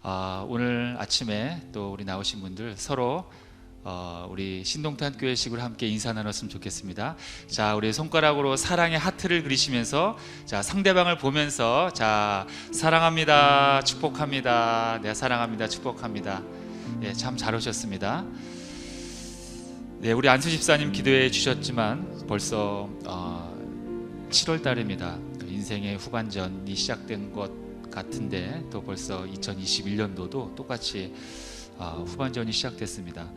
오늘 아침에 또 우리 나오신 분들 서로 우리 신동탄 교회식으로 함께 인사 나눴으면 좋겠습니다. 자, 우리 손가락으로 사랑의 하트를 그리시면서 자, 상대방을 보면서 자, 사랑합니다, 축복합니다, 네, 사랑합니다, 축복합니다. 예, 참 잘 오셨습니다. 네, 우리 안수 집사님 기도해 주셨지만 벌써 7월 달입니다. 인생의 후반전이 시작된 것 같은데 또 벌써 2021년도도 똑같이 후반전이 시작됐습니다.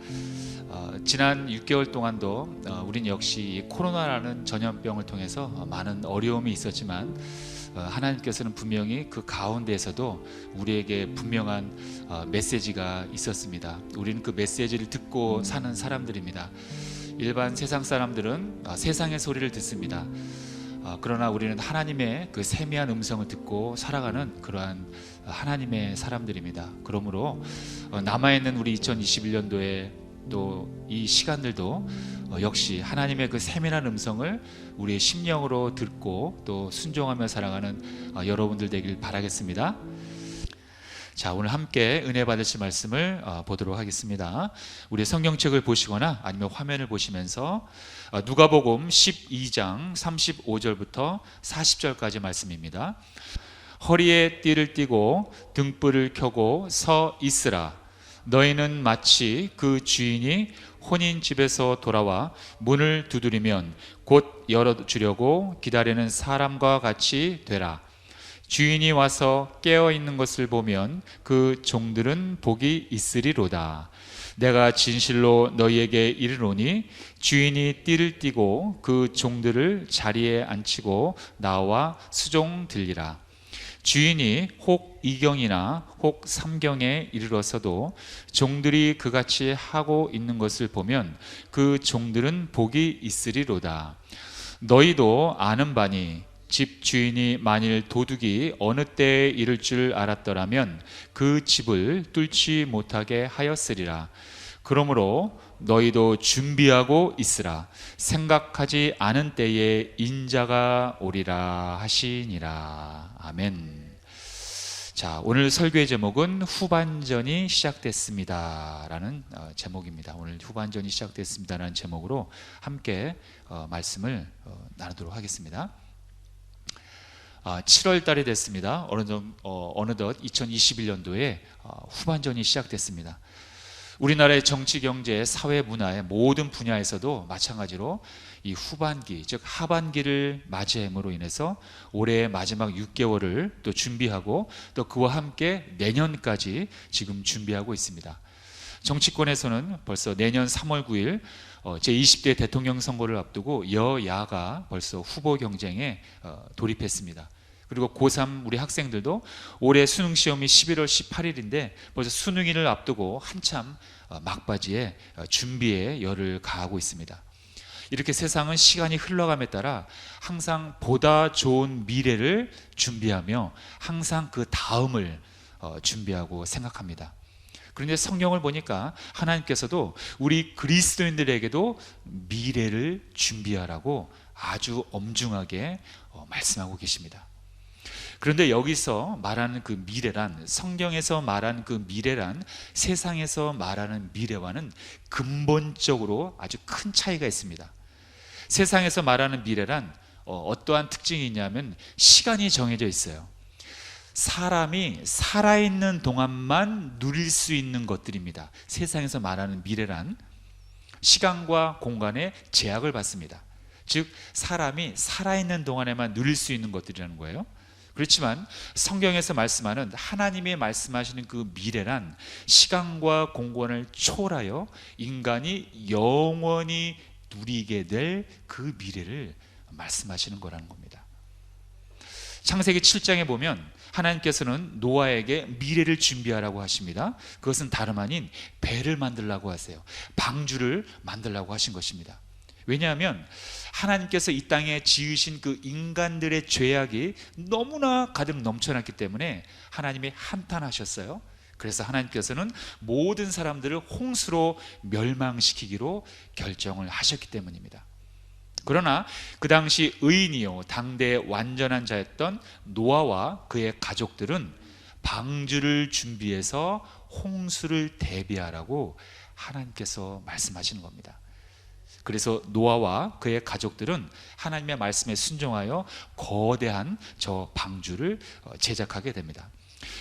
지난 6개월 동안도 우린 역시 코로나라는 전염병을 통해서 많은 어려움이 있었지만 하나님께서는 분명히 그 가운데에서도 우리에게 분명한 메시지가 있었습니다. 우리는 그 메시지를 듣고 사는 사람들입니다. 일반 세상 사람들은 세상의 소리를 듣습니다. 그러나 우리는 하나님의 그 세미한 음성을 듣고 살아가는 그러한 하나님의 사람들입니다. 그러므로 남아있는 우리 2021년도에 또 이 시간들도 역시 하나님의 그 세밀한 음성을 우리의 심령으로 듣고 또 순종하며 살아가는 여러분들 되길 바라겠습니다. 자, 오늘 함께 은혜 받으실 말씀을 보도록 하겠습니다. 우리 성경책을 보시거나 아니면 화면을 보시면서 누가복음 12장 35절부터 40절까지 말씀입니다. 허리에 띠를 띠고 등불을 켜고 서 있으라. 너희는 마치 그 주인이 혼인집에서 돌아와 문을 두드리면 곧 열어주려고 기다리는 사람과 같이 되라. 주인이 와서 깨어있는 것을 보면 그 종들은 복이 있으리로다. 내가 진실로 너희에게 이르노니 주인이 띠를 띠고 그 종들을 자리에 앉히고 나와 수종 들리라. 주인이 혹 이경이나 혹 삼경에 이르러서도 종들이 그같이 하고 있는 것을 보면 그 종들은 복이 있으리로다. 너희도 아는 바니 집 주인이 만일 도둑이 어느 때에 이를 줄 알았더라면 그 집을 뚫지 못하게 하였으리라. 그러므로 너희도 준비하고 있으라. 생각하지 않은 때에 인자가 오리라 하시니라. 아멘. 자, 오늘 설교의 제목은 후반전이 시작됐습니다 라는 제목입니다. 오늘 후반전이 시작됐습니다 라는 제목으로 함께 말씀을 나누도록 하겠습니다. 7월 달이 됐습니다. 어느덧 2021년도에 후반전이 시작됐습니다. 우리나라의 정치, 경제, 사회, 문화의 모든 분야에서도 마찬가지로 이 후반기, 즉 하반기를 맞이함으로 인해서 올해의 마지막 6개월을 또 준비하고 또 그와 함께 내년까지 지금 준비하고 있습니다. 정치권에서는 벌써 내년 3월 9일 제20대 대통령 선거를 앞두고 여야가 벌써 후보 경쟁에 돌입했습니다. 그리고 고3 우리 학생들도 올해 수능 시험이 11월 18일인데 벌써 수능일을 앞두고 한참 막바지에 준비에 열을 가하고 있습니다. 이렇게 세상은 시간이 흘러감에 따라 항상 보다 좋은 미래를 준비하며 항상 그 다음을 준비하고 생각합니다. 그런데 성경을 보니까 하나님께서도 우리 그리스도인들에게도 미래를 준비하라고 아주 엄중하게 말씀하고 계십니다. 그런데 여기서 말하는 그 미래란, 성경에서 말하는 그 미래란 세상에서 말하는 미래와는 근본적으로 아주 큰 차이가 있습니다. 세상에서 말하는 미래란 어떠한 특징이 있냐면 시간이 정해져 있어요. 사람이 살아있는 동안만 누릴 수 있는 것들입니다. 세상에서 말하는 미래란 시간과 공간에 제약을 받습니다. 즉 사람이 살아있는 동안에만 누릴 수 있는 것들이라는 거예요. 그렇지만 성경에서 말씀하는 하나님이 말씀하시는 그 미래란 시간과 공간을 초월하여 인간이 영원히 누리게 될 그 미래를 말씀하시는 거라는 겁니다. 창세기 7장에 보면 하나님께서는 노아에게 미래를 준비하라고 하십니다. 그것은 다름 아닌 배를 만들라고 하세요. 방주를 만들라고 하신 것입니다. 왜냐하면 하나님께서 이 땅에 지으신 그 인간들의 죄악이 너무나 가득 넘쳐났기 때문에 하나님이 한탄하셨어요. 그래서 하나님께서는 모든 사람들을 홍수로 멸망시키기로 결정을 하셨기 때문입니다. 그러나 그 당시 의인이요 당대의 완전한 자였던 노아와 그의 가족들은 방주를 준비해서 홍수를 대비하라고 하나님께서 말씀하시는 겁니다. 그래서 노아와 그의 가족들은 하나님의 말씀에 순종하여 거대한 저 방주를 제작하게 됩니다.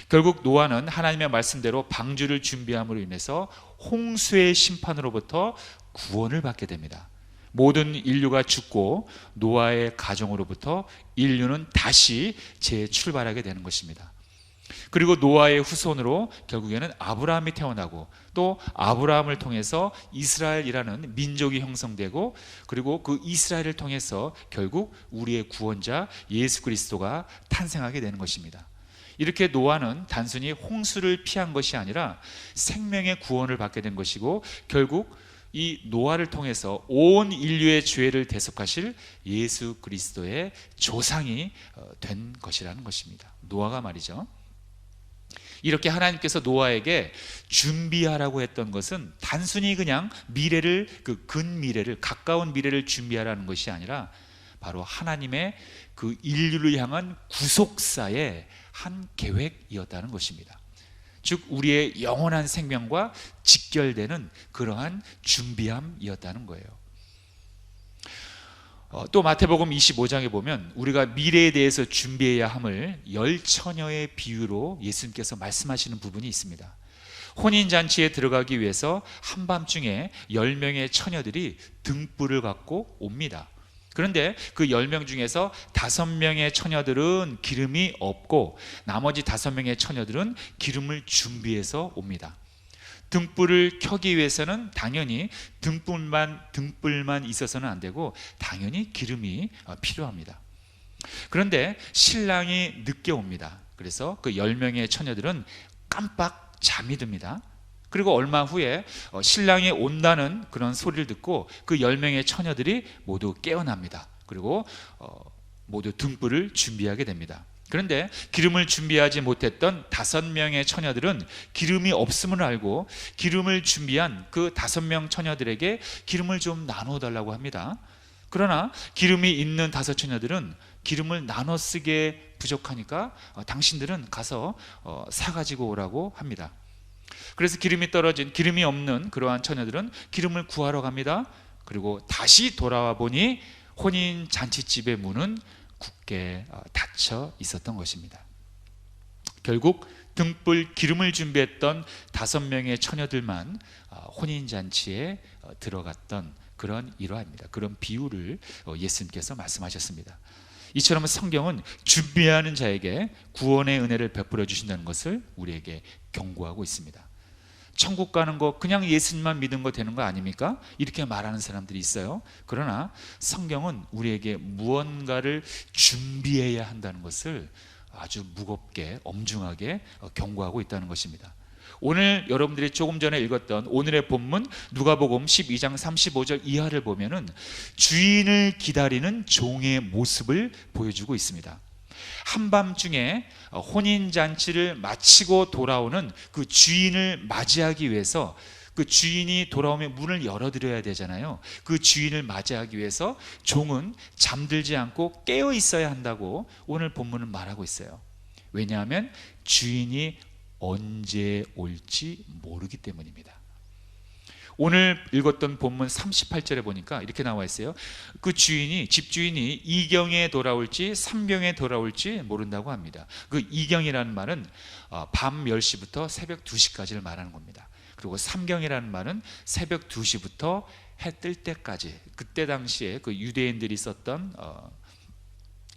결국 노아는 하나님의 말씀대로 방주를 준비함으로 인해서 홍수의 심판으로부터 구원을 받게 됩니다. 모든 인류가 죽고 노아의 가정으로부터 인류는 다시 재출발하게 되는 것입니다. 그리고 노아의 후손으로 결국에는 아브라함이 태어나고 또 아브라함을 통해서 이스라엘이라는 민족이 형성되고 그리고 그 이스라엘을 통해서 결국 우리의 구원자 예수 그리스도가 탄생하게 되는 것입니다. 이렇게 노아는 단순히 홍수를 피한 것이 아니라 생명의 구원을 받게 된 것이고 결국 이 노아를 통해서 온 인류의 죄를 대속하실 예수 그리스도의 조상이 된 것이라는 것입니다. 노아가 말이죠. 이렇게 하나님께서 노아에게 준비하라고 했던 것은 단순히 그냥 미래를, 그 근미래를, 가까운 미래를 준비하라는 것이 아니라 바로 하나님의 그 인류를 향한 구속사의 한 계획이었다는 것입니다. 즉 우리의 영원한 생명과 직결되는 그러한 준비함이었다는 거예요. 또 마태복음 25장에 보면 우리가 미래에 대해서 준비해야 함을 10처녀의 비유로 예수님께서 말씀하시는 부분이 있습니다. 혼인잔치에 들어가기 위해서 한밤중에 10명의 처녀들이 등불을 갖고 옵니다. 그런데 그 10명 중에서 5명의 처녀들은 기름이 없고 나머지 5명의 처녀들은 기름을 준비해서 옵니다. 등불을 켜기 위해서는 당연히 등불만 있어서는 안 되고 당연히 기름이 필요합니다. 그런데 신랑이 늦게 옵니다. 그래서 그 10명의 처녀들은 깜빡 잠이 듭니다. 그리고 얼마 후에 신랑이 온다는 그런 소리를 듣고 그 10명의 처녀들이 모두 깨어납니다. 그리고 모두 등불을 준비하게 됩니다. 그런데 기름을 준비하지 못했던 5명의 처녀들은 기름이 없음을 알고 기름을 준비한 그 5명 처녀들에게 기름을 좀 나누어 달라고 합니다. 그러나 기름이 있는 5 처녀들은 기름을 나눠 쓰기에 부족하니까 당신들은 가서 사가지고 오라고 합니다. 그래서 기름이 없는 그러한 처녀들은 기름을 구하러 갑니다. 그리고 다시 돌아와 보니 혼인 잔치집의 문은 굳게 닫혀 있었던 것입니다. 결국 등불 기름을 준비했던 5명의 처녀들만 혼인잔치에 들어갔던 그런 일화입니다. 그런 비유를 예수님께서 말씀하셨습니다. 이처럼 성경은 준비하는 자에게 구원의 은혜를 베풀어 주신다는 것을 우리에게 경고하고 있습니다. 천국 가는 거 그냥 예수님만 믿은 거 되는 거 아닙니까? 이렇게 말하는 사람들이 있어요. 그러나 성경은 우리에게 무언가를 준비해야 한다는 것을 아주 무겁게 엄중하게 경고하고 있다는 것입니다. 오늘 여러분들이 조금 전에 읽었던 오늘의 본문 누가복음 12장 35절 이하를 보면은 주인을 기다리는 종의 모습을 보여주고 있습니다. 한밤중에 혼인잔치를 마치고 돌아오는 그 주인을 맞이하기 위해서 그 주인이 돌아오면 문을 열어드려야 되잖아요. 그 주인을 맞이하기 위해서 종은 잠들지 않고 깨어 있어야 한다고 오늘 본문은 말하고 있어요. 왜냐하면 주인이 언제 올지 모르기 때문입니다. 오늘 읽었던 본문 38절에 보니까 이렇게 나와 있어요. 그 집주인이 2경에 돌아올지 3경에 돌아올지 모른다고 합니다. 그 2경이라는 말은 밤 10시부터 새벽 2시까지를 말하는 겁니다. 그리고 3경이라는 말은 새벽 2시부터 해 뜰 때까지, 그때 당시에 그 유대인들이 썼던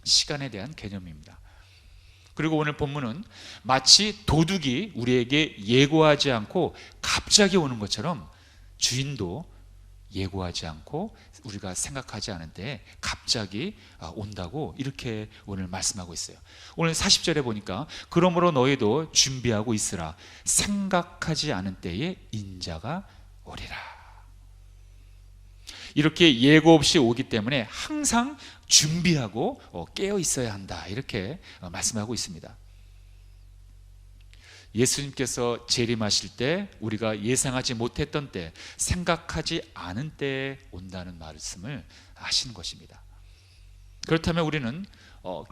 시간에 대한 개념입니다. 그리고 오늘 본문은 마치 도둑이 우리에게 예고하지 않고 갑자기 오는 것처럼 주인도 예고하지 않고 우리가 생각하지 않은 때에 갑자기 온다고 이렇게 오늘 말씀하고 있어요. 오늘 40절에 보니까 그러므로 너희도 준비하고 있으라. 생각하지 않은 때에 인자가 오리라. 이렇게 예고 없이 오기 때문에 항상 준비하고 깨어 있어야 한다. 이렇게 말씀하고 있습니다. 예수님께서 재림하실 때 우리가 예상하지 못했던 때, 생각하지 않은 때에 온다는 말씀을 하시는 것입니다. 그렇다면 우리는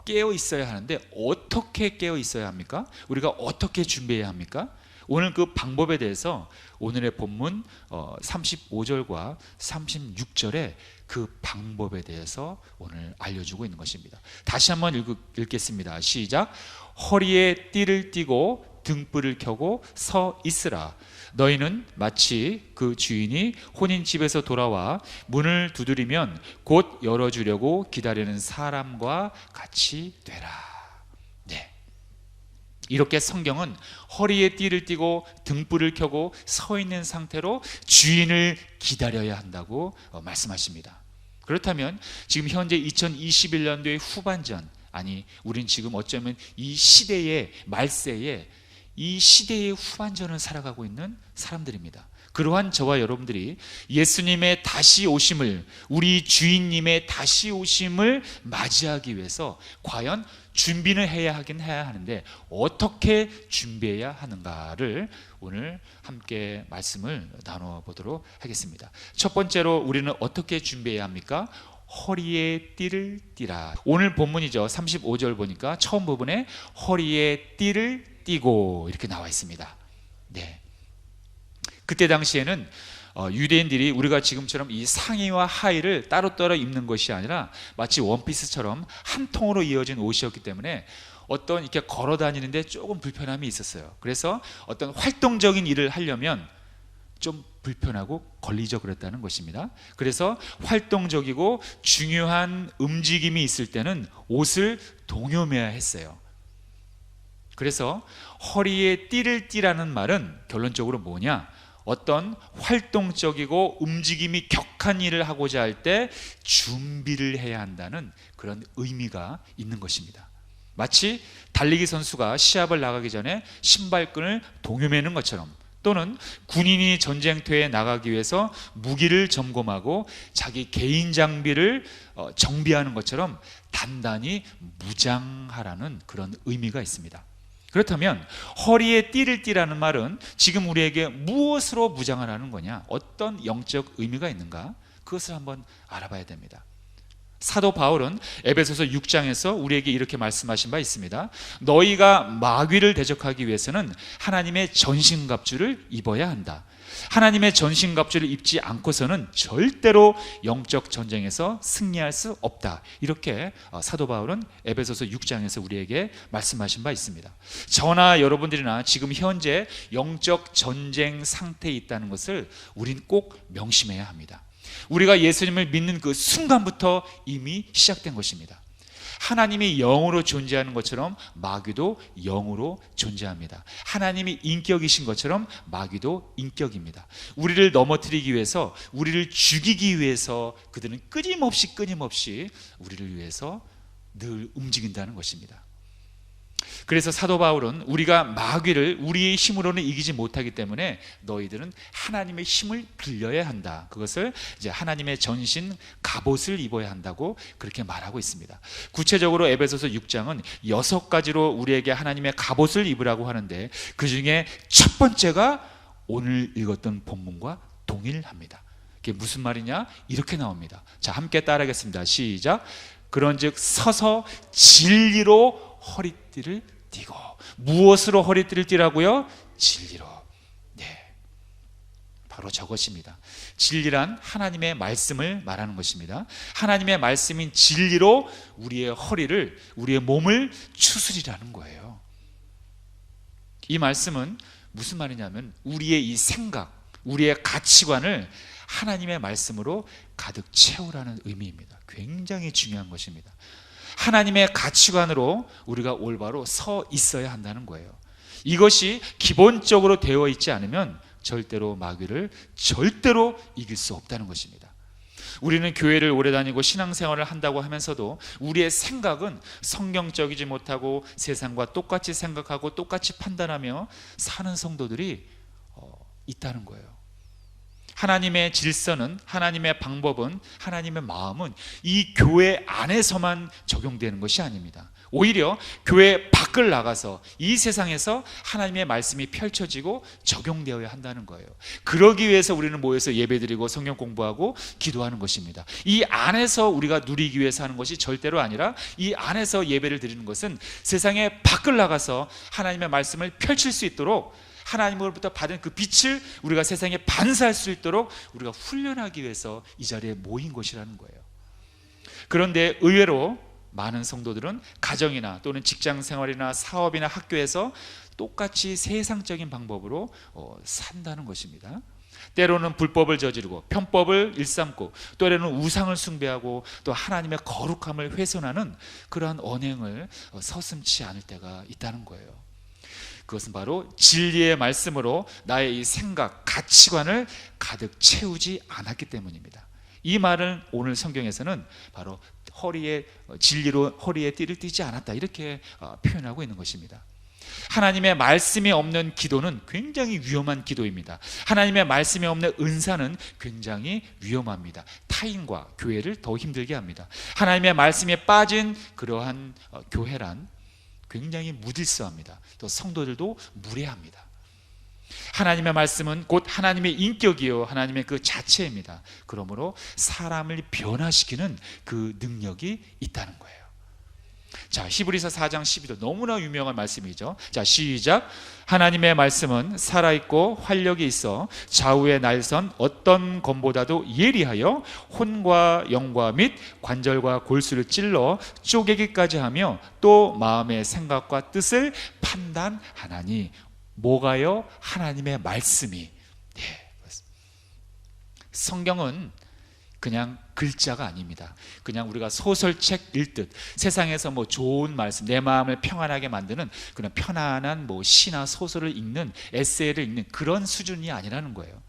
깨어 있어야 하는데 어떻게 깨어 있어야 합니까? 우리가 어떻게 준비해야 합니까? 오늘 그 방법에 대해서 오늘의 본문 35절과 36절에 그 방법에 대해서 오늘 알려주고 있는 것입니다. 다시 한번 읽겠습니다. 시작. 허리에 띠를 띠고 등불을 켜고 서 있으라. 너희는 마치 그 주인이 혼인집에서 돌아와 문을 두드리면 곧 열어주려고 기다리는 사람과 같이 되라. 네. 이렇게 성경은 허리에 띠를 띠고 등불을 켜고 서 있는 상태로 주인을 기다려야 한다고 말씀하십니다. 그렇다면 지금 현재 2021년도의 후반전, 아니 우린 지금 어쩌면 이 시대의 말세에 이 시대의 후반전을 살아가고 있는 사람들입니다. 그러한 저와 여러분들이 예수님의 다시 오심을, 우리 주인님의 다시 오심을 맞이하기 위해서 과연 준비는 해야 하는데 어떻게 준비해야 하는가를 오늘 함께 말씀을 나눠보도록 하겠습니다. 첫 번째로 우리는 어떻게 준비해야 합니까? 허리에 띠를 띠라. 오늘 본문이죠. 35절 보니까 처음 부분에 허리에 띠를 띠고 이렇게 나와 있습니다. 네. 그때 당시에는 유대인들이 우리가 지금처럼 이 상의와 하의를 따로따로 입는 것이 아니라 마치 원피스처럼 한 통으로 이어진 옷이었기 때문에 어떤 이렇게 걸어 다니는데 조금 불편함이 있었어요. 그래서 어떤 활동적인 일을 하려면 좀 불편하고 걸리적 그랬다는 것입니다. 그래서 활동적이고 중요한 움직임이 있을 때는 옷을 동여매야 했어요. 그래서 허리에 띠를 띠라는 말은 결론적으로 뭐냐? 어떤 활동적이고 움직임이 격한 일을 하고자 할 때 준비를 해야 한다는 그런 의미가 있는 것입니다. 마치 달리기 선수가 시합을 나가기 전에 신발끈을 동여매는 것처럼, 또는 군인이 전쟁터에 나가기 위해서 무기를 점검하고 자기 개인 장비를 정비하는 것처럼 단단히 무장하라는 그런 의미가 있습니다. 그렇다면 허리에 띠를 띠라는 말은 지금 우리에게 무엇으로 무장을 하는 거냐? 어떤 영적 의미가 있는가? 그것을 한번 알아봐야 됩니다. 사도 바울은 에베소서 6장에서 우리에게 이렇게 말씀하신 바 있습니다. 너희가 마귀를 대적하기 위해서는 하나님의 전신갑주를 입어야 한다. 하나님의 전신갑주를 입지 않고서는 절대로 영적 전쟁에서 승리할 수 없다. 이렇게 사도 바울은 에베소서 6장에서 우리에게 말씀하신 바 있습니다. 저나 여러분들이나 지금 현재 영적 전쟁 상태에 있다는 것을 우린 꼭 명심해야 합니다. 우리가 예수님을 믿는 그 순간부터 이미 시작된 것입니다. 하나님이 영으로 존재하는 것처럼 마귀도 영으로 존재합니다. 하나님이 인격이신 것처럼 마귀도 인격입니다. 우리를 넘어뜨리기 위해서, 우리를 죽이기 위해서 그들은 끊임없이 우리를 위해서 늘 움직인다는 것입니다. 그래서 사도 바울은 우리가 마귀를 우리의 힘으로는 이기지 못하기 때문에 너희들은 하나님의 힘을 빌려야 한다. 그것을 이제 하나님의 전신 갑옷을 입어야 한다고 그렇게 말하고 있습니다. 구체적으로 에베소서 6장은 6가지로 우리에게 하나님의 갑옷을 입으라고 하는데 그 중에 첫 번째가 오늘 읽었던 본문과 동일합니다. 그게 무슨 말이냐? 이렇게 나옵니다. 자, 함께 따라하겠습니다. 시작. 그런즉 서서 진리로 허리띠를 띠고. 무엇으로 허리띠를 띠라고요? 진리로. 네, 바로 저것입니다. 진리란 하나님의 말씀을 말하는 것입니다. 하나님의 말씀인 진리로 우리의 허리를, 우리의 몸을 추스리라는 거예요. 이 말씀은 무슨 말이냐면 우리의 이 생각, 우리의 가치관을 하나님의 말씀으로 가득 채우라는 의미입니다. 굉장히 중요한 것입니다. 하나님의 가치관으로 우리가 올바로 서 있어야 한다는 거예요. 이것이 기본적으로 되어 있지 않으면 절대로 마귀를 절대로 이길 수 없다는 것입니다. 우리는 교회를 오래 다니고 신앙생활을 한다고 하면서도 우리의 생각은 성경적이지 못하고 세상과 똑같이 생각하고 똑같이 판단하며 사는 성도들이 있다는 거예요. 하나님의 질서는, 하나님의 방법은, 하나님의 마음은 이 교회 안에서만 적용되는 것이 아닙니다. 오히려 교회 밖을 나가서 이 세상에서 하나님의 말씀이 펼쳐지고 적용되어야 한다는 거예요. 그러기 위해서 우리는 모여서 예배드리고 성경 공부하고 기도하는 것입니다. 이 안에서 우리가 누리기 위해서 하는 것이 절대로 아니라, 이 안에서 예배를 드리는 것은 세상에 밖을 나가서 하나님의 말씀을 펼칠 수 있도록, 하나님으로부터 받은 그 빛을 우리가 세상에 반사할 수 있도록 우리가 훈련하기 위해서 이 자리에 모인 것이라는 거예요. 그런데 의외로 많은 성도들은 가정이나 또는 직장 생활이나 사업이나 학교에서 똑같이 세상적인 방법으로 산다는 것입니다. 때로는 불법을 저지르고 편법을 일삼고, 때로는 우상을 숭배하고 또 하나님의 거룩함을 훼손하는 그러한 언행을 서슴지 않을 때가 있다는 거예요. 그것은 바로 진리의 말씀으로 나의 이 생각, 가치관을 가득 채우지 않았기 때문입니다. 이 말은 오늘 성경에서는 바로 진리로 허리에 띠를 띠지 않았다, 이렇게 표현하고 있는 것입니다. 하나님의 말씀이 없는 기도는 굉장히 위험한 기도입니다. 하나님의 말씀이 없는 은사는 굉장히 위험합니다. 타인과 교회를 더 힘들게 합니다. 하나님의 말씀에 빠진 그러한 교회란 굉장히 무질서합니다. 또 성도들도 무례합니다. 하나님의 말씀은 곧 하나님의 인격이요, 하나님의 그 자체입니다. 그러므로 사람을 변화시키는 그 능력이 있다는 거예요. 자, 히브리서 4장 12절, 너무나 유명한 말씀이죠. 자, 시작. 하나님의 말씀은 살아있고 활력이 있어 좌우의 날선 어떤 검보다도 예리하여 혼과 영과 및 관절과 골수를 찔러 쪼개기까지 하며 또 마음의 생각과 뜻을 판단하나니. 뭐가요? 하나님의 말씀이. 성경은 그냥 글자가 아닙니다. 그냥 우리가 소설책 읽듯 세상에서 뭐 좋은 말씀, 내 마음을 평안하게 만드는 그런 편안한 뭐 시나 소설을 읽는, 에세이를 읽는 그런 수준이 아니라는 거예요.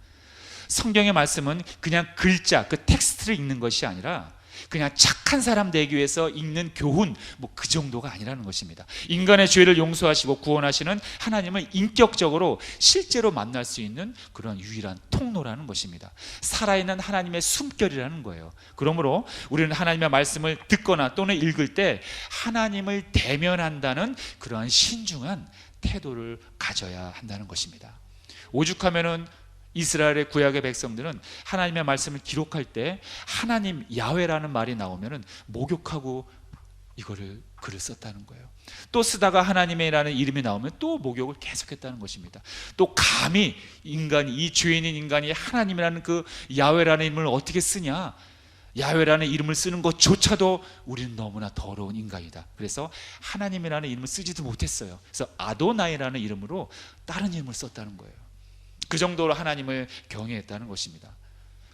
성경의 말씀은 그냥 글자, 그 텍스트를 읽는 것이 아니라 그냥 착한 사람 되기 위해서 읽는 교훈, 뭐 그 정도가 아니라는 것입니다. 인간의 죄를 용서하시고 구원하시는 하나님을 인격적으로 실제로 만날 수 있는 그런 유일한 통로라는 것입니다. 살아있는 하나님의 숨결이라는 거예요. 그러므로 우리는 하나님의 말씀을 듣거나 또는 읽을 때 하나님을 대면한다는 그러한 신중한 태도를 가져야 한다는 것입니다. 오죽하면은 이스라엘의 구약의 백성들은 하나님의 말씀을 기록할 때 하나님 야훼라는 말이 나오면은 목욕하고 이거를 글을 썼다는 거예요. 또 쓰다가 하나님이라는 이름이 나오면 또 목욕을 계속했다는 것입니다. 또 감히 인간이, 이 죄인인 인간이 하나님이라는 그 야훼라는 이름을 어떻게 쓰냐, 야훼라는 이름을 쓰는 것조차도 우리는 너무나 더러운 인간이다. 그래서 하나님이라는 이름을 쓰지도 못했어요. 그래서 아도나이라는 이름으로 다른 이름을 썼다는 거예요. 그 정도로 하나님을 경외했다는 것입니다.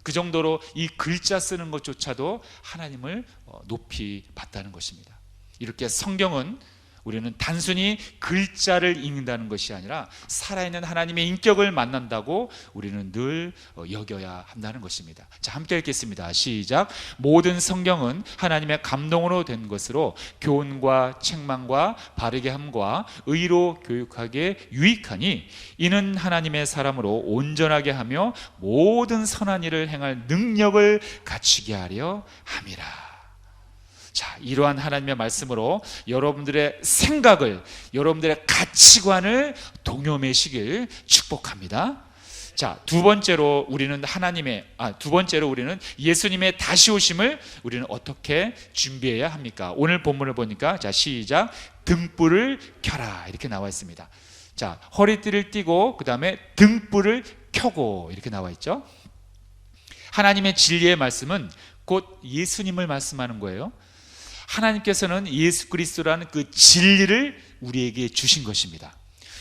그 정도로 이 글자 쓰는 것조차도 하나님을 높이 봤다는 것입니다. 이렇게 성경은 우리는 단순히 글자를 읽는다는 것이 아니라 살아있는 하나님의 인격을 만난다고 우리는 늘 여겨야 한다는 것입니다. 자, 함께 읽겠습니다. 시작. 모든 성경은 하나님의 감동으로 된 것으로 교훈과 책망과 바르게 함과 의로 교육하기에 유익하니 이는 하나님의 사람으로 온전하게 하며 모든 선한 일을 행할 능력을 갖추게 하려 함이라. 자, 이러한 하나님의 말씀으로 여러분들의 생각을, 여러분들의 가치관을 동요매시길 축복합니다. 자, 두 번째로 우리는 예수님의 다시 오심을 우리는 어떻게 준비해야 합니까? 오늘 본문을 보니까, 자, 시작. 등불을 켜라, 이렇게 나와 있습니다. 자, 허리띠를 띠고 그 다음에 등불을 켜고 이렇게 나와 있죠. 하나님의 진리의 말씀은 곧 예수님을 말씀하는 거예요. 하나님께서는 예수 그리스도라는 그 진리를 우리에게 주신 것입니다.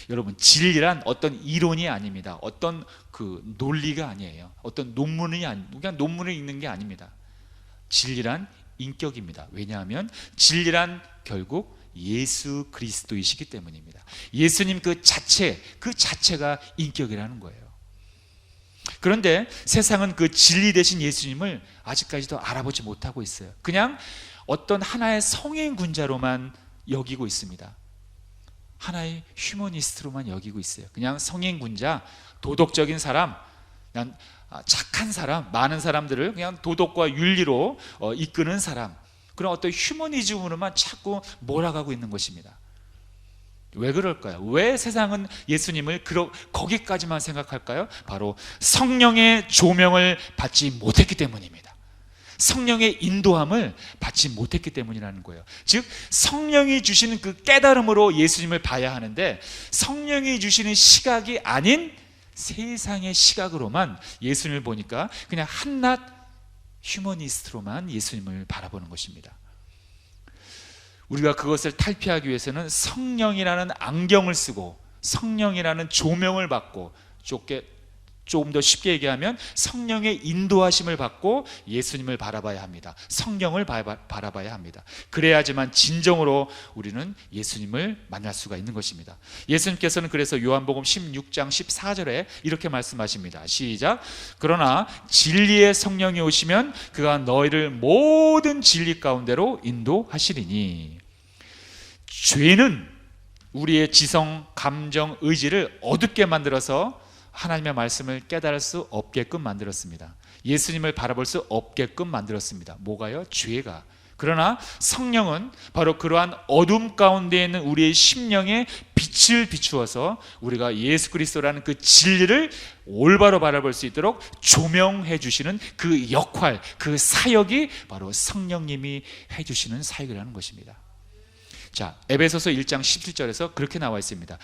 여러분, 진리란 어떤 이론이 아닙니다. 어떤 그 논리가 아니에요. 어떤 그냥 논문을 읽는 게 아닙니다. 진리란 인격입니다. 왜냐하면 진리란 결국 예수 그리스도이시기 때문입니다. 예수님 그 자체가 인격이라는 거예요. 그런데 세상은 그 진리 되신 예수님을 아직까지도 알아보지 못하고 있어요. 그냥 어떤 하나의 성인군자로만 여기고 있습니다. 하나의 휴머니스트로만 여기고 있어요. 그냥 성인군자, 도덕적인 사람, 그냥 착한 사람, 많은 사람들을 그냥 도덕과 윤리로 이끄는 사람, 그런 어떤 휴머니즘으로만 자꾸 몰아가고 있는 것입니다. 왜 그럴까요? 왜 세상은 예수님을 거기까지만 생각할까요? 바로 성령의 조명을 받지 못했기 때문입니다. 성령의 인도함을 받지 못했기 때문이라는 거예요. 즉 성령이 주시는 그 깨달음으로 예수님을 봐야 하는데, 성령이 주시는 시각이 아닌 세상의 시각으로만 예수님을 보니까 그냥 한낱 휴머니스트로만 예수님을 바라보는 것입니다. 우리가 그것을 탈피하기 위해서는 성령이라는 안경을 쓰고 성령이라는 조명을 받고, 조금 더 쉽게 얘기하면 성령의 인도하심을 받고 예수님을 바라봐야 합니다. 성경을 바라봐야 합니다. 그래야지만 진정으로 우리는 예수님을 만날 수가 있는 것입니다. 예수님께서는 그래서 요한복음 16장 14절에 이렇게 말씀하십니다. 시작. 그러나 진리의 성령이 오시면 그가 너희를 모든 진리 가운데로 인도하시리니. 죄는 우리의 지성, 감정, 의지를 어둡게 만들어서 하나님의 말씀을 깨달을 수 없게끔 만들었습니다. 예수님을 바라볼 수 없게끔 만들었습니다. 뭐가요? 죄가. 그러나 성령은 바로 그러한 어둠 가운데 있는 우리의 심령에 빛을 비추어서 우리가 예수 그리스도라는 그 진리를 올바로 바라볼 수 있도록 조명해 주시는 그 역할, 그 사역이 바로 성령님이 해주시는 사역이라는 것입니다. 자, 에베소서 1장 17절에서 그렇게 나와 있습니다.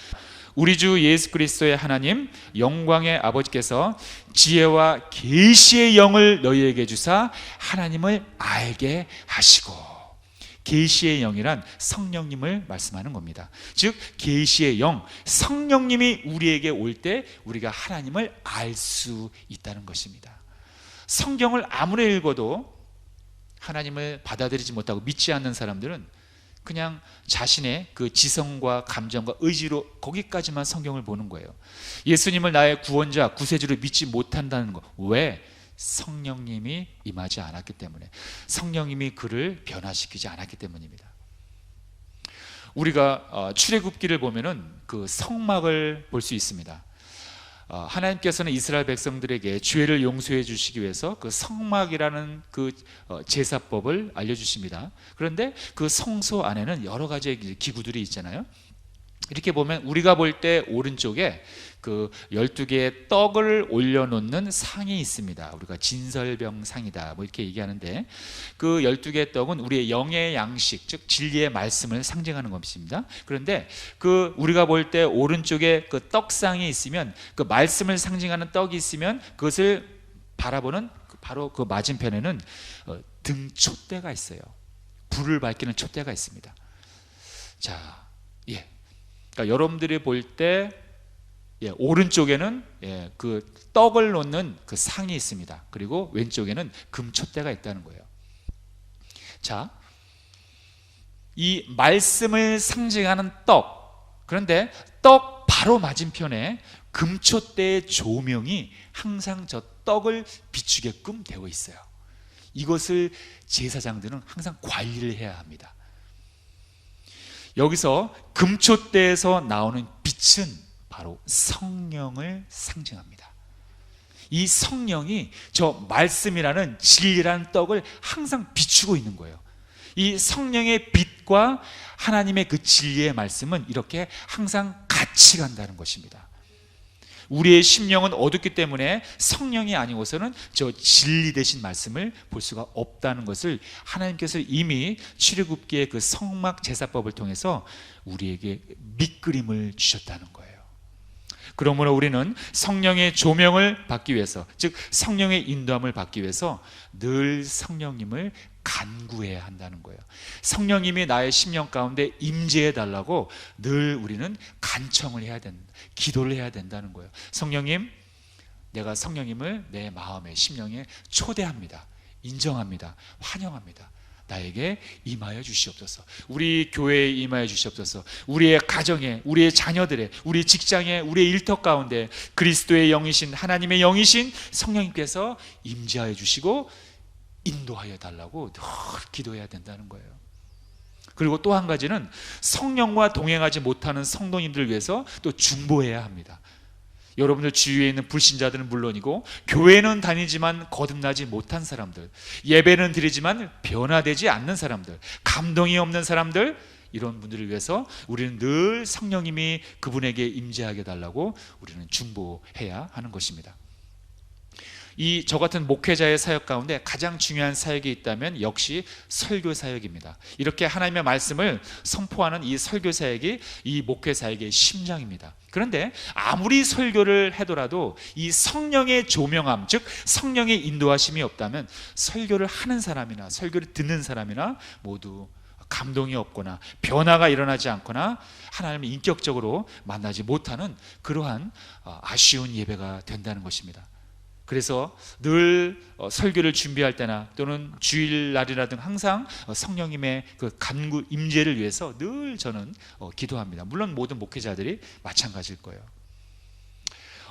우리 주 예수 그리스도의 하나님 영광의 아버지께서 지혜와 계시의 영을 너희에게 주사 하나님을 알게 하시고. 계시의 영이란 성령님을 말씀하는 겁니다. 즉 계시의 영, 성령님이 우리에게 올 때 우리가 하나님을 알 수 있다는 것입니다. 성경을 아무리 읽어도 하나님을 받아들이지 못하고 믿지 않는 사람들은 그냥 자신의 그 지성과 감정과 의지로 거기까지만 성경을 보는 거예요. 예수님을 나의 구원자, 구세주로 믿지 못한다는 거. 왜? 성령님이 임하지 않았기 때문에, 성령님이 그를 변화시키지 않았기 때문입니다. 우리가 출애굽기를 보면은 그 성막을 볼 수 있습니다. 하나님께서는 이스라엘 백성들에게 죄를 용서해 주시기 위해서 그 성막이라는 그 제사법을 알려주십니다. 그런데 그 성소 안에는 여러 가지의 기구들이 있잖아요. 이렇게 보면 우리가 볼 때 오른쪽에 그 12개의 떡을 올려놓는 상이 있습니다. 우리가 진설병상이다 뭐 이렇게 얘기하는데, 그 12개의 떡은 우리의 영의 양식, 즉 진리의 말씀을 상징하는 것입니다. 그런데 그 우리가 볼 때 오른쪽에 그 떡상이 있으면, 그 말씀을 상징하는 떡이 있으면 그것을 바라보는 바로 그 맞은편에는 등 촛대가 있어요. 불을 밝히는 촛대가 있습니다. 자, 그러니까 여러분들이 볼 때 오른쪽에는 그 떡을 놓는 그 상이 있습니다. 그리고 왼쪽에는 금촛대가 있다는 거예요. 자, 이 말씀을 상징하는 떡, 그런데 떡 바로 맞은편에 금촛대의 조명이 항상 저 떡을 비추게끔 되어 있어요. 이것을 제사장들은 항상 관리를 해야 합니다. 여기서 금촛대에서 나오는 빛은 바로 성령을 상징합니다. 이 성령이 저 말씀이라는 진리라는 떡을 항상 비추고 있는 거예요. 이 성령의 빛과 하나님의 그 진리의 말씀은 이렇게 항상 같이 간다는 것입니다. 우리의 심령은 어둡기 때문에 성령이 아니고서는 저 진리 되신 말씀을 볼 수가 없다는 것을 하나님께서 이미 출애굽기의 그 성막 제사법을 통해서 우리에게 밑그림을 주셨다는 거예요. 그러므로 우리는 성령의 조명을 받기 위해서, 즉 성령의 인도함을 받기 위해서 늘 성령님을 간구해야 한다는 거예요. 성령님이 나의 심령 가운데 임재해 달라고 늘 우리는 간청을 해야 된다, 기도를 해야 된다는 거예요. 성령님, 내가 성령님을 내 마음에, 심령에 초대합니다. 인정합니다. 환영합니다. 나에게 임하여 주시옵소서. 우리 교회에 임하여 주시옵소서. 우리의 가정에, 우리의 자녀들의, 우리 직장에, 우리의 일터 가운데 그리스도의 영이신, 하나님의 영이신 성령님께서 임재하여 주시고 인도하여 달라고 늘 기도해야 된다는 거예요. 그리고 또 한 가지는 성령과 동행하지 못하는 성도님들을 위해서 또 중보해야 합니다. 여러분들 주위에 있는 불신자들은 물론이고, 교회는 다니지만 거듭나지 못한 사람들, 예배는 드리지만 변화되지 않는 사람들, 감동이 없는 사람들, 이런 분들을 위해서 우리는 늘 성령님이 그분에게 임재하게 달라고 우리는 중보해야 하는 것입니다. 저 같은 목회자의 사역 가운데 가장 중요한 사역이 있다면 역시 설교 사역입니다. 이렇게 하나님의 말씀을 선포하는 이 설교 사역이 이 목회 사역의 심장입니다. 그런데 아무리 설교를 하더라도 이 성령의 조명함, 즉 성령의 인도하심이 없다면 설교를 하는 사람이나 설교를 듣는 사람이나 모두 감동이 없거나 변화가 일어나지 않거나 하나님을 인격적으로 만나지 못하는 그러한 아쉬운 예배가 된다는 것입니다. 그래서 늘 설교를 준비할 때나 또는 주일날이라 등 항상 성령님의 그 간구 임재를 위해서 늘 저는 기도합니다. 물론 모든 목회자들이 마찬가지일 거예요.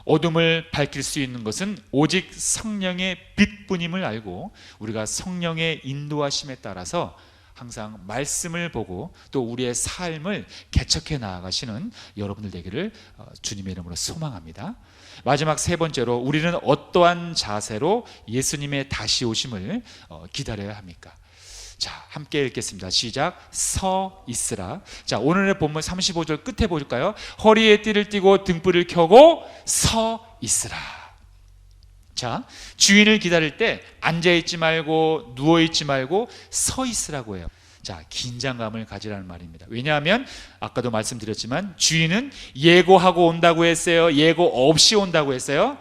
어둠을 밝힐 수 있는 것은 오직 성령의 빛뿐임을 알고 우리가 성령의 인도하심에 따라서 항상 말씀을 보고 또 우리의 삶을 개척해 나아가시는 여러분들 되기를 주님의 이름으로 소망합니다. 마지막 세 번째로, 우리는 어떠한 자세로 예수님의 다시 오심을 기다려야 합니까? 자, 함께 읽겠습니다. 시작. 서 있으라. 자, 오늘의 본문 35절 끝에 볼까요? 허리에 띠를 띠고 등불을 켜고 서 있으라. 자, 주인을 기다릴 때 앉아있지 말고 누워있지 말고 서 있으라고 해요. 자, 긴장감을 가지라는 말입니다. 왜냐하면 아까도 말씀드렸지만 주인은 예고하고 온다고 했어요? 예고 없이 온다고 했어요?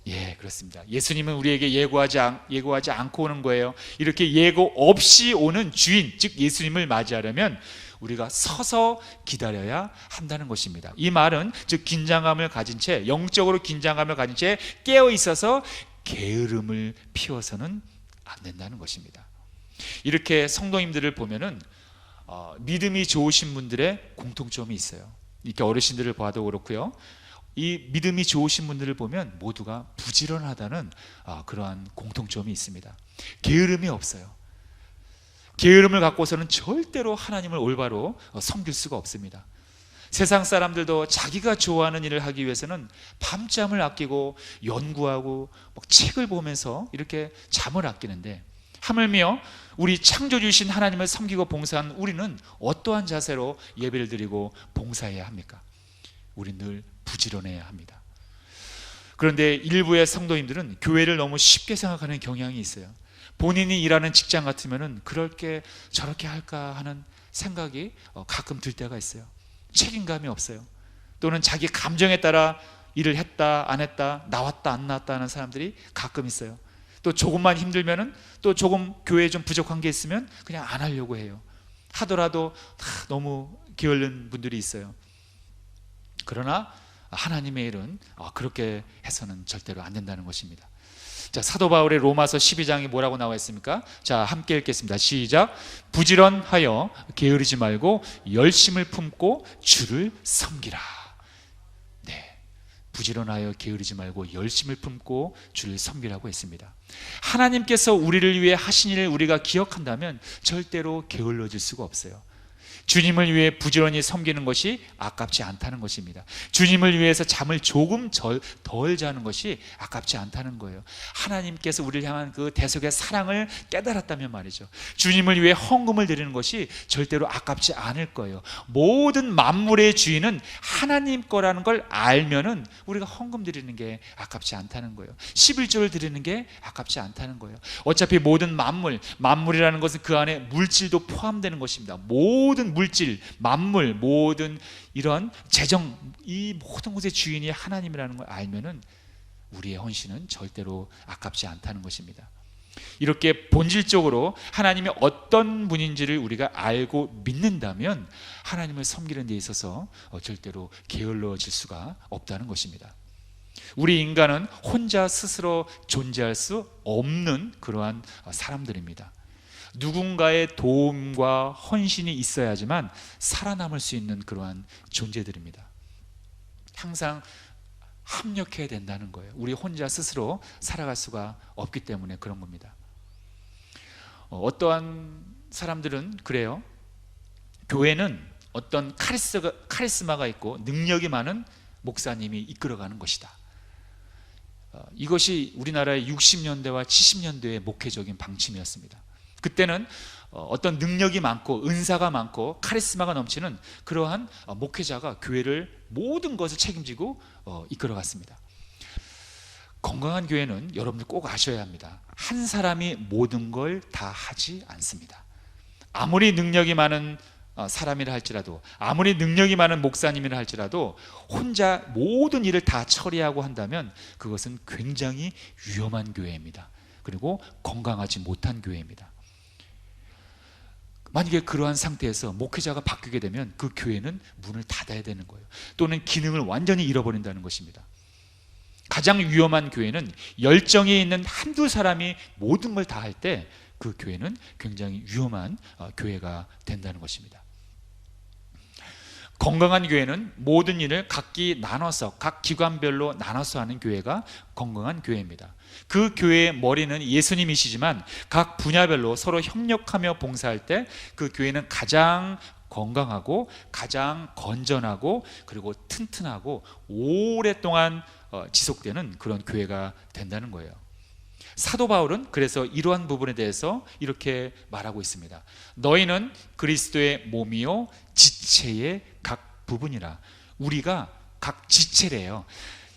예, 그렇습니다. 예수님은 우리에게 예고하지 않고 오는 거예요. 이렇게 예고 없이 오는 주인, 즉 예수님을 맞이하려면 우리가 서서 기다려야 한다는 것입니다. 이 말은 즉 긴장감을 가진 채, 영적으로 긴장감을 가진 채 깨어 있어서 게으름을 피워서는 안 된다는 것입니다. 이렇게 성도님들을 보면은 믿음이 좋으신 분들의 공통점이 있어요. 이렇게 어르신들을 봐도 그렇고요. 이 믿음이 좋으신 분들을 보면 모두가 부지런하다는 그러한 공통점이 있습니다. 게으름이 없어요. 게으름을 갖고서는 절대로 하나님을 올바로 섬길 수가 없습니다. 세상 사람들도 자기가 좋아하는 일을 하기 위해서는 밤잠을 아끼고 연구하고 책을 보면서 이렇게 잠을 아끼는데, 하물며 우리 창조주신 하나님을 섬기고 봉사한 우리는 어떠한 자세로 예배를 드리고 봉사해야 합니까? 우리는 늘 부지런해야 합니다. 그런데 일부의 성도님들은 교회를 너무 쉽게 생각하는 경향이 있어요. 본인이 일하는 직장 같으면은 그렇게 저렇게 할까 하는 생각이 가끔 들 때가 있어요. 책임감이 없어요. 또는 자기 감정에 따라 일을 했다 안 했다, 나왔다 안 나왔다 하는 사람들이 가끔 있어요. 또 조금만 힘들면은, 또 조금 교회에 좀 부족한 게 있으면 그냥 안 하려고 해요. 하더라도 너무 게으른 분들이 있어요. 그러나 하나님의 일은 그렇게 해서는 절대로 안 된다는 것입니다. 자, 사도 바울의 로마서 12장이 뭐라고 나와 있습니까? 자, 함께 읽겠습니다. 시작. 부지런하여 게으르지 말고 열심을 품고 주를 섬기라. 네, 부지런하여 게으르지 말고 열심을 품고 주를 섬기라고 했습니다. 하나님께서 우리를 위해 하신 일을 우리가 기억한다면 절대로 게을러질 수가 없어요. 주님을 위해 부지런히 섬기는 것이 아깝지 않다는 것입니다. 주님을 위해서 잠을 조금 덜 자는 것이 아깝지 않다는 거예요. 하나님께서 우리를 향한 그 대속의 사랑을 깨달았다면 말이죠. 주님을 위해 헌금을 드리는 것이 절대로 아깝지 않을 거예요. 모든 만물의 주인은 하나님 거라는 걸 알면은 우리가 헌금 드리는 게 아깝지 않다는 거예요. 11조를 드리는 게 아깝지 않다는 거예요. 어차피 모든 만물이라는 것은 그 안에 물질도 포함되는 것입니다. 모든 물질, 만물, 모든 이런 재정, 이 모든 것의 주인이 하나님이라는 걸 알면은 우리의 헌신은 절대로 아깝지 않다는 것입니다. 이렇게 본질적으로 하나님이 어떤 분인지를 우리가 알고 믿는다면 하나님을 섬기는 데 있어서 절대로 게을러질 수가 없다는 것입니다. 우리 인간은 혼자 스스로 존재할 수 없는 그러한 사람들입니다. 누군가의 도움과 헌신이 있어야지만 살아남을 수 있는 그러한 존재들입니다. 항상 합력해야 된다는 거예요. 우리 혼자 스스로 살아갈 수가 없기 때문에 그런 겁니다. 어떠한 사람들은 그래요. 교회는 어떤 카리스마가 있고 능력이 많은 목사님이 이끌어가는 것이다. 이것이 우리나라의 60년대와 70년대의 목회적인 방침이었습니다. 그때는 어떤 능력이 많고 은사가 많고 카리스마가 넘치는 그러한 목회자가 교회를 모든 것을 책임지고 이끌어갔습니다. 건강한 교회는 여러분들 꼭 아셔야 합니다. 한 사람이 모든 걸 다 하지 않습니다. 아무리 능력이 많은 사람이라 할지라도, 아무리 능력이 많은 목사님이라 할지라도 혼자 모든 일을 다 처리하고 한다면 그것은 굉장히 위험한 교회입니다. 그리고 건강하지 못한 교회입니다. 만약에 그러한 상태에서 목회자가 바뀌게 되면 그 교회는 문을 닫아야 되는 거예요. 또는 기능을 완전히 잃어버린다는 것입니다. 가장 위험한 교회는 열정이 있는 한두 사람이 모든 걸 다 할 때 그 교회는 굉장히 위험한 교회가 된다는 것입니다. 건강한 교회는 모든 일을 각기 나눠서, 각 기관별로 나눠서 하는 교회가 건강한 교회입니다. 그 교회의 머리는 예수님이시지만 각 분야별로 서로 협력하며 봉사할 때 그 교회는 가장 건강하고 가장 건전하고 그리고 튼튼하고 오랫동안 지속되는 그런 교회가 된다는 거예요. 사도 바울은 그래서 이러한 부분에 대해서 이렇게 말하고 있습니다. 너희는 그리스도의 몸이요 지체의 각 부분이라. 우리가 각 지체래요.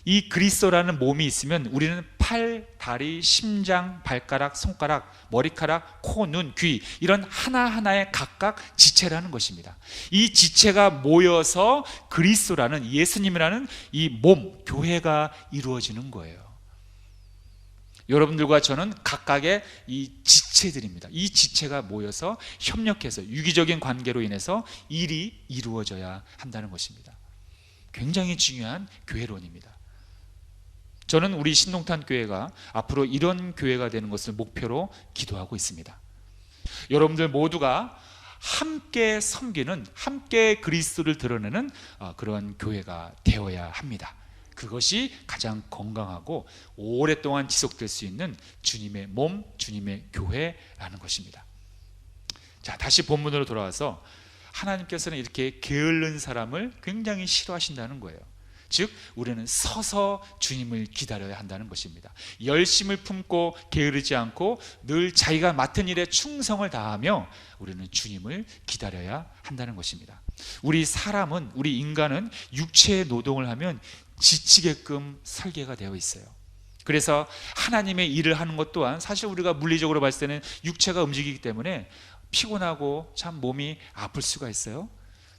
이 그리스도라는 몸이 있으면 우리는 팔, 다리, 심장, 발가락, 손가락, 머리카락, 코, 눈, 귀 이런 하나하나의 각각 지체라는 것입니다. 이 지체가 모여서 그리스도라는 예수님이라는 이 몸, 교회가 이루어지는 거예요. 여러분들과 저는 각각의 이 지체들입니다. 이 지체가 모여서 협력해서 유기적인 관계로 인해서 일이 이루어져야 한다는 것입니다. 굉장히 중요한 교회론입니다. 저는 우리 신동탄 교회가 앞으로 이런 교회가 되는 것을 목표로 기도하고 있습니다. 여러분들 모두가 함께 섬기는, 함께 그리스도를 드러내는 그런 교회가 되어야 합니다. 그것이 가장 건강하고 오랫동안 지속될 수 있는 주님의 몸, 주님의 교회라는 것입니다. 자, 다시 본문으로 돌아와서 하나님께서는 이렇게 게으른 사람을 굉장히 싫어하신다는 거예요. 즉 우리는 서서 주님을 기다려야 한다는 것입니다. 열심을 품고 게으르지 않고 늘 자기가 맡은 일에 충성을 다하며 우리는 주님을 기다려야 한다는 것입니다. 우리 사람은, 우리 인간은 육체의 노동을 하면 지치게끔 설계가 되어 있어요. 그래서 하나님의 일을 하는 것 또한 사실 우리가 물리적으로 봤을 때는 육체가 움직이기 때문에 피곤하고 참 몸이 아플 수가 있어요.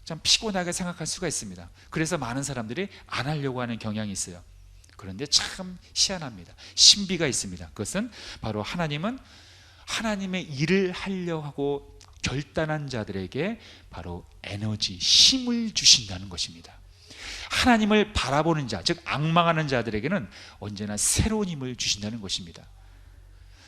참 피곤하게 생각할 수가 있습니다. 그래서 많은 사람들이 안 하려고 하는 경향이 있어요. 그런데 참 희한합니다. 신비가 있습니다. 그것은 바로 하나님은 하나님의 일을 하려고 하고 결단한 자들에게 바로 에너지, 힘을 주신다는 것입니다. 하나님을 바라보는 자, 즉 앙망하는 자들에게는 언제나 새로운 힘을 주신다는 것입니다.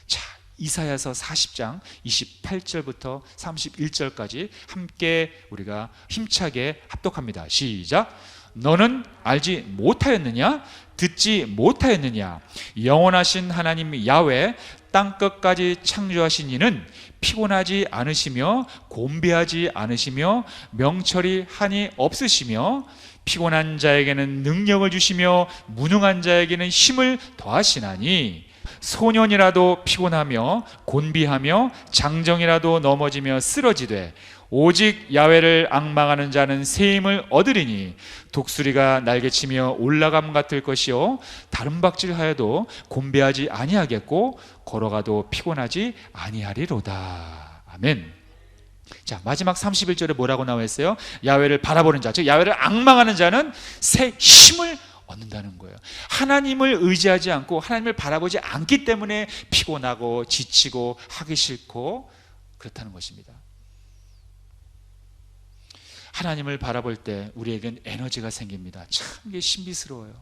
자, 이사야서 40장 28절부터 31절까지 함께 우리가 힘차게 합독합니다. 시작. 너는 알지 못하였느냐? 듣지 못하였느냐? 영원하신 하나님 야훼 땅끝까지 창조하신 이는 피곤하지 않으시며 곤비하지 않으시며 명철이 한이 없으시며 피곤한 자에게는 능력을 주시며 무능한 자에게는 힘을 더하시나니 소년이라도 피곤하며 곤비하며 장정이라도 넘어지며 쓰러지되 오직 야훼를 앙망하는 자는 새 힘을 얻으리니 독수리가 날개치며 올라감 같을 것이요 다른 박질하여도 곤비하지 아니하겠고 걸어가도 피곤하지 아니하리로다. 아멘. 자, 마지막 31절에 뭐라고 나와 있어요? 야훼를 바라보는 자, 즉 야훼를 앙망하는 자는 새 힘을 얻는다는 거예요. 하나님을 의지하지 않고 하나님을 바라보지 않기 때문에 피곤하고 지치고 하기 싫고 그렇다는 것입니다. 하나님을 바라볼 때 우리에겐 에너지가 생깁니다. 참 이게 신비스러워요.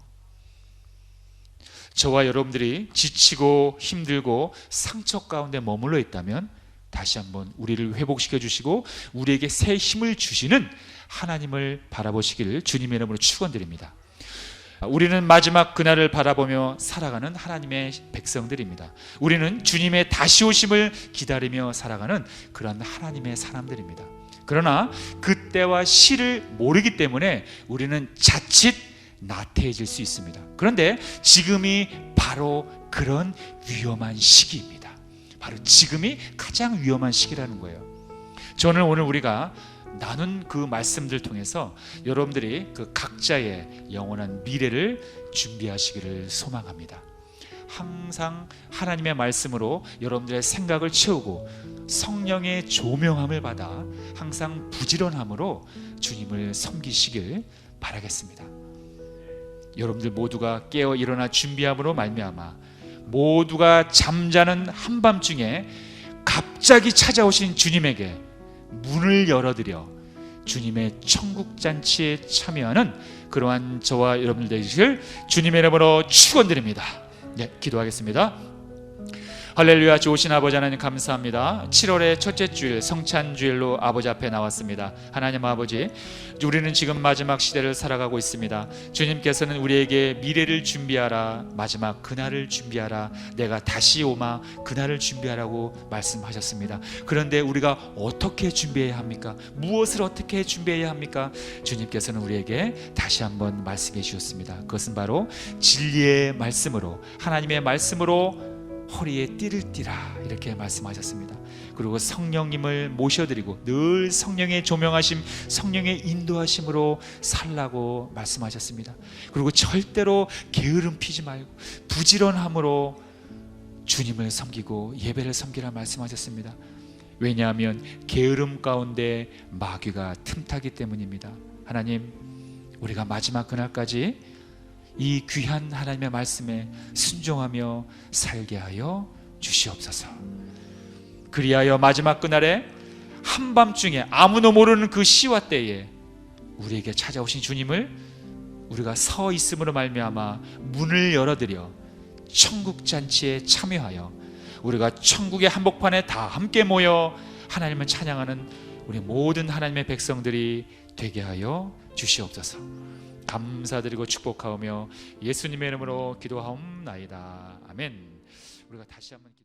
저와 여러분들이 지치고 힘들고 상처 가운데 머물러 있다면 다시 한번 우리를 회복시켜 주시고 우리에게 새 힘을 주시는 하나님을 바라보시기를 주님의 이름으로 축원드립니다. 우리는 마지막 그날을 바라보며 살아가는 하나님의 백성들입니다. 우리는 주님의 다시 오심을 기다리며 살아가는 그런 하나님의 사람들입니다. 그러나 그때와 시를 모르기 때문에 우리는 자칫 나태해질 수 있습니다. 그런데 지금이 바로 그런 위험한 시기입니다. 바로 지금이 가장 위험한 시기라는 거예요. 저는 오늘 우리가 나눈 그 말씀들 통해서 여러분들이 그 각자의 영원한 미래를 준비하시기를 소망합니다. 항상 하나님의 말씀으로 여러분들의 생각을 채우고 성령의 조명함을 받아 항상 부지런함으로 주님을 섬기시길 바라겠습니다. 여러분들 모두가 깨어 일어나 준비함으로 말미암아 모두가 잠자는 한밤중에 갑자기 찾아오신 주님에게 문을 열어드려 주님의 천국잔치에 참여하는 그러한 저와 여러분들 되시길 주님의 이름으로 축원드립니다. 네, 기도하겠습니다. 할렐루야. 좋으신 아버지 하나님 감사합니다. 7월의 첫째 주일 성찬주일로 아버지 앞에 나왔습니다. 하나님 아버지, 우리는 지금 마지막 시대를 살아가고 있습니다. 주님께서는 우리에게 미래를 준비하라, 마지막 그날을 준비하라, 내가 다시 오마 그날을 준비하라고 말씀하셨습니다. 그런데 우리가 어떻게 준비해야 합니까? 무엇을 어떻게 준비해야 합니까? 주님께서는 우리에게 다시 한번 말씀해 주셨습니다. 그것은 바로 진리의 말씀으로, 하나님의 말씀으로 허리에 띠를 띠라, 이렇게 말씀하셨습니다. 그리고 성령님을 모셔드리고 늘 성령의 조명하심, 성령의 인도하심으로 살라고 말씀하셨습니다. 그리고 절대로 게으름 피지 말고 부지런함으로 주님을 섬기고 예배를 섬기라 말씀하셨습니다. 왜냐하면 게으름 가운데 마귀가 틈타기 때문입니다. 하나님, 우리가 마지막 그날까지 이 귀한 하나님의 말씀에 순종하며 살게 하여 주시옵소서. 그리하여 마지막 그날에 한밤중에 아무도 모르는 그 시와 때에 우리에게 찾아오신 주님을 우리가 서 있음으로 말미암아 문을 열어드려 천국잔치에 참여하여 우리가 천국의 한복판에 다 함께 모여 하나님을 찬양하는 우리 모든 하나님의 백성들이 되게 하여 주시옵소서. 감사드리고 축복하오며 예수님의 이름으로 기도하옵나이다. 아멘. 우리가 다시 한번